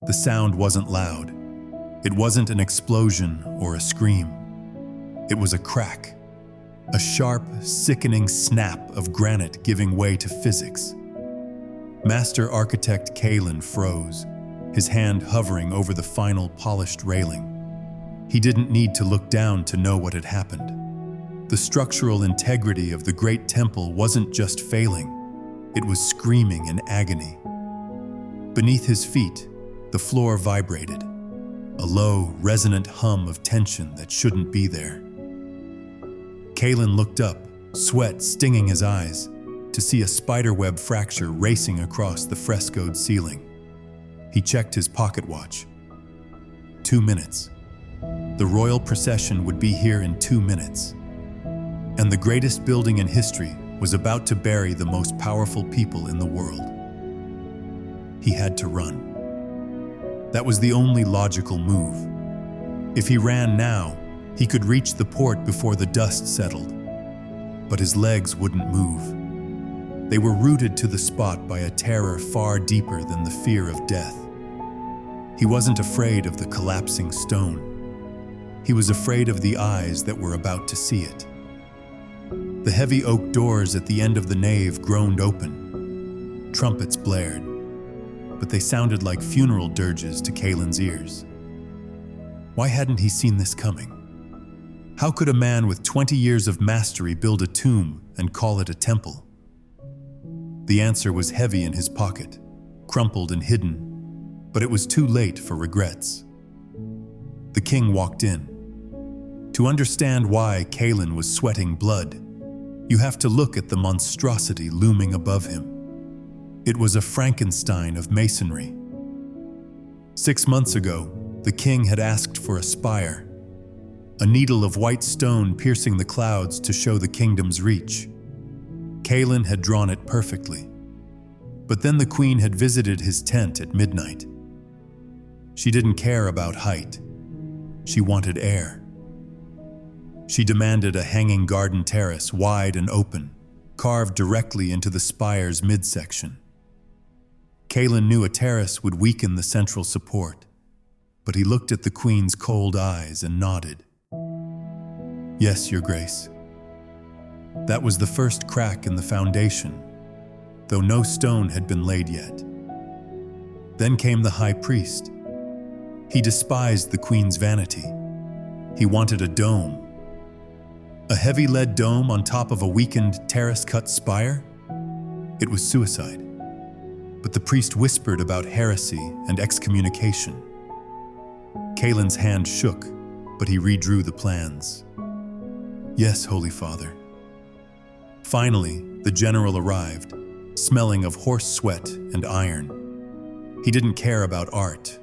The sound wasn't loud. It wasn't an explosion or a scream. It was a crack, a sharp, sickening snap of granite giving way to physics. Master architect Kalin froze, his hand hovering over the final polished railing. He didn't need to look down to know what had happened. The structural integrity of the great temple wasn't just failing, it was screaming in agony. Beneath his feet, the floor vibrated, a low, resonant hum of tension that shouldn't be there. Kalin looked up, sweat stinging his eyes, to see a spiderweb fracture racing across the frescoed ceiling. He checked his pocket watch. 2 minutes. The royal procession would be here in 2 minutes. And the greatest building in history was about to bury the most powerful people in the world. He had to run. That was the only logical move. If he ran now, he could reach the port before the dust settled. But his legs wouldn't move. They were rooted to the spot by a terror far deeper than the fear of death. He wasn't afraid of the collapsing stone. He was afraid of the eyes that were about to see it. The heavy oak doors at the end of the nave groaned open. Trumpets blared, but they sounded like funeral dirges to Kalin's ears. Why hadn't he seen this coming? How could a man with 20 years of mastery build a tomb and call it a temple? The answer was heavy in his pocket, crumpled and hidden, but it was too late for regrets. The king walked in. To understand why Kalin was sweating blood, you have to look at the monstrosity looming above him. It was a Frankenstein of masonry. 6 months ago, the king had asked for a spire, a needle of white stone piercing the clouds to show the kingdom's reach. Kalin had drawn it perfectly. But then the queen had visited his tent at midnight. She didn't care about height. She wanted air. She demanded a hanging garden terrace, wide and open, carved directly into the spire's midsection. Kalin knew a terrace would weaken the central support, but he looked at the queen's cold eyes and nodded. Yes, Your Grace. That was the first crack in the foundation, though no stone had been laid yet. Then came the high priest. He despised the queen's vanity. He wanted a dome. A heavy lead dome on top of a weakened, terrace-cut spire? It was suicide. But the priest whispered about heresy and excommunication. Kalin's hand shook, but he redrew the plans. Yes, Holy Father. Finally, the general arrived, smelling of horse sweat and iron. He didn't care about art.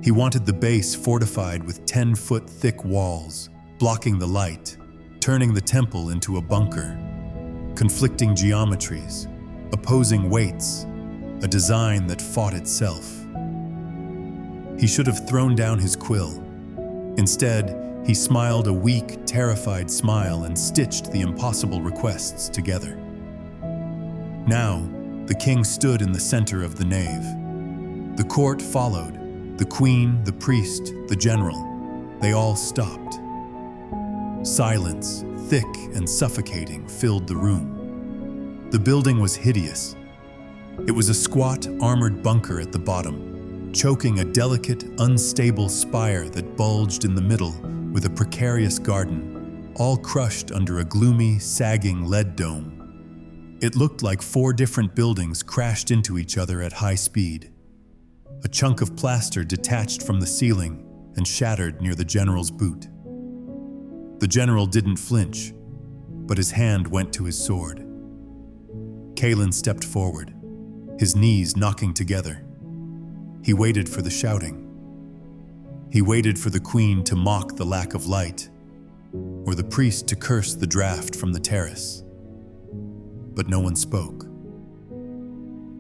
He wanted the base fortified with 10-foot thick walls, blocking the light, turning the temple into a bunker. Conflicting geometries, opposing weights, a design that fought itself. He should have thrown down his quill. Instead, he smiled a weak, terrified smile and stitched the impossible requests together. Now, the king stood in the center of the nave. The court followed. The queen, the priest, the general. They all stopped. Silence, thick and suffocating, filled the room. The building was hideous. It was a squat, armored bunker at the bottom, choking a delicate, unstable spire that bulged in the middle with a precarious garden, all crushed under a gloomy, sagging lead dome. It looked like 4 different buildings crashed into each other at high speed. A chunk of plaster detached from the ceiling and shattered near the general's boot. The general didn't flinch, but his hand went to his sword. Kalin stepped forward, his knees knocking together. He waited for the shouting. He waited for the queen to mock the lack of light, or the priest to curse the draft from the terrace. But no one spoke.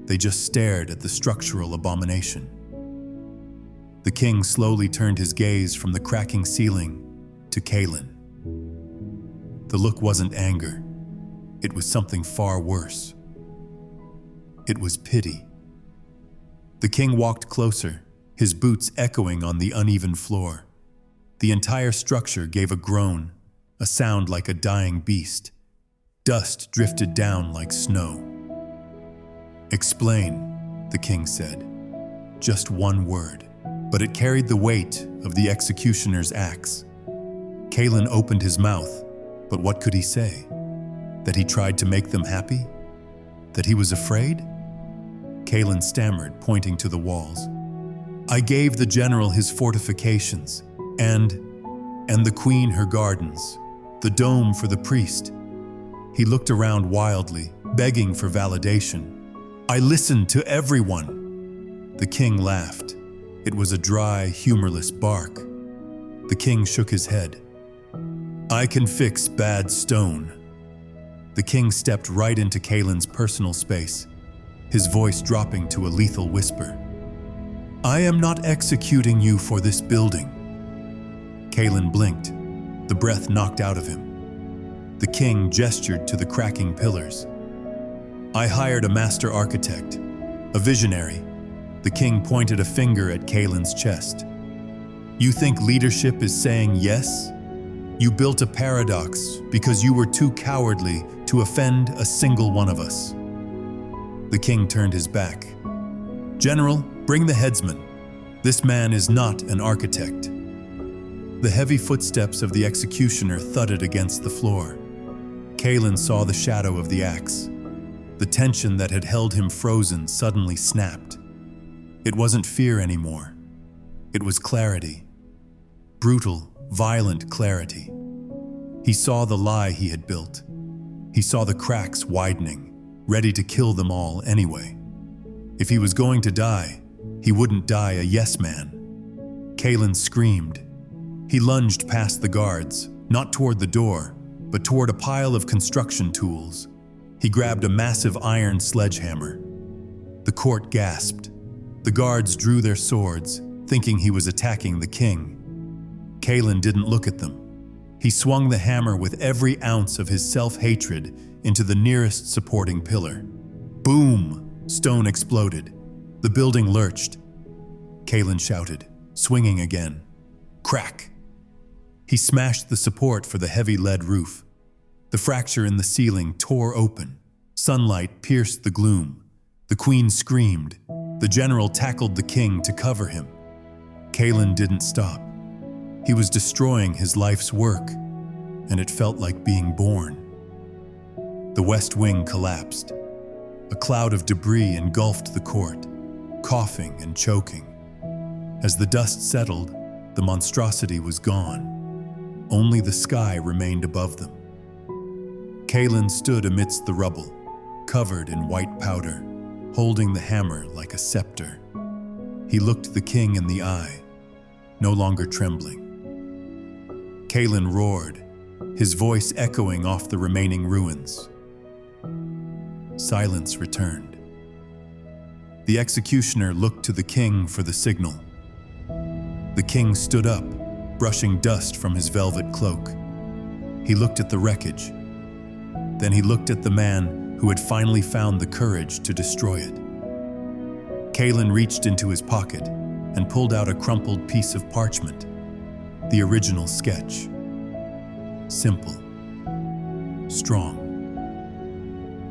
They just stared at the structural abomination. The king slowly turned his gaze from the cracking ceiling to Kalin. The look wasn't anger. It was something far worse. It was pity. The king walked closer, his boots echoing on the uneven floor. The entire structure gave a groan, a sound like a dying beast. Dust drifted down like snow. "Explain," the king said. Just one word, but it carried the weight of the executioner's axe. Kalen opened his mouth, but what could he say? That he tried to make them happy? That he was afraid? Kalen stammered, pointing to the walls. "I gave the general his fortifications, and the queen her gardens, the dome for the priest." He looked around wildly, begging for validation. "I listened to everyone." The king laughed. It was a dry, humorless bark. The king shook his head. "I can fix bad stone." The king stepped right into Kalen's personal space, his voice dropping to a lethal whisper. "I am not executing you for this building." Kalen blinked, the breath knocked out of him. The king gestured to the cracking pillars. "I hired a master architect, a visionary." The king pointed a finger at Kalen's chest. "You think leadership is saying yes? You built a paradox because you were too cowardly to offend a single one of us." The king turned his back. "General, bring the headsman. This man is not an architect." The heavy footsteps of the executioner thudded against the floor. Kalen saw the shadow of the axe. The tension that had held him frozen suddenly snapped. It wasn't fear anymore. It was clarity. Brutal, violent clarity. He saw the lie he had built. He saw the cracks widening, ready to kill them all anyway. If he was going to die, he wouldn't die a yes man. Kalen screamed. He lunged past the guards, not toward the door, but toward a pile of construction tools. He grabbed a massive iron sledgehammer. The court gasped. The guards drew their swords, thinking he was attacking the king. Kalen didn't look at them. He swung the hammer with every ounce of his self-hatred into the nearest supporting pillar. Boom! Stone exploded. The building lurched. Kalen shouted, swinging again. Crack! He smashed the support for the heavy lead roof. The fracture in the ceiling tore open. Sunlight pierced the gloom. The queen screamed. The general tackled the king to cover him. Kalen didn't stop. He was destroying his life's work, and it felt like being born. The west wing collapsed. A cloud of debris engulfed the court, coughing and choking. As the dust settled, the monstrosity was gone. Only the sky remained above them. Kalen stood amidst the rubble, covered in white powder, holding the hammer like a scepter. He looked the king in the eye, no longer trembling. Kalen roared, his voice echoing off the remaining ruins. Silence returned. The executioner looked to the king for the signal. The king stood up, brushing dust from his velvet cloak. He looked at the wreckage. Then he looked at the man who had finally found the courage to destroy it. Kalen reached into his pocket and pulled out a crumpled piece of parchment, the original sketch. Simple, strong,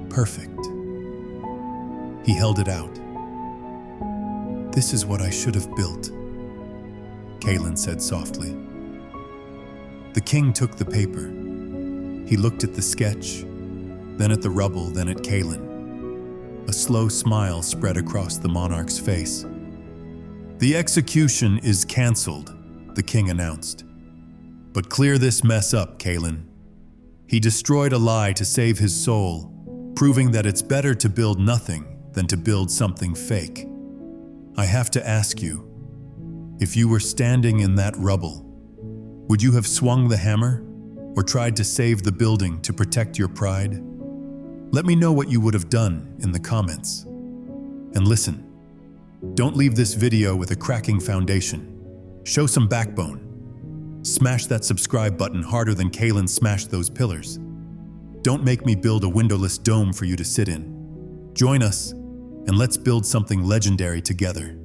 perfect. He held it out. "This is what I should have built," Kalen said softly. The king took the paper. He looked at the sketch, then at the rubble, then at Kalen. A slow smile spread across the monarch's face. "The execution is canceled," the king announced. "But clear this mess up, Kalen." He destroyed a lie to save his soul, proving that it's better to build nothing than to build something fake. I have to ask you, if you were standing in that rubble, would you have swung the hammer or tried to save the building to protect your pride? Let me know what you would have done in the comments. And listen, don't leave this video with a cracking foundation. Show some backbone. Smash that subscribe button harder than Kalen smashed those pillars. Don't make me build a windowless dome for you to sit in. Join us, and let's build something legendary together.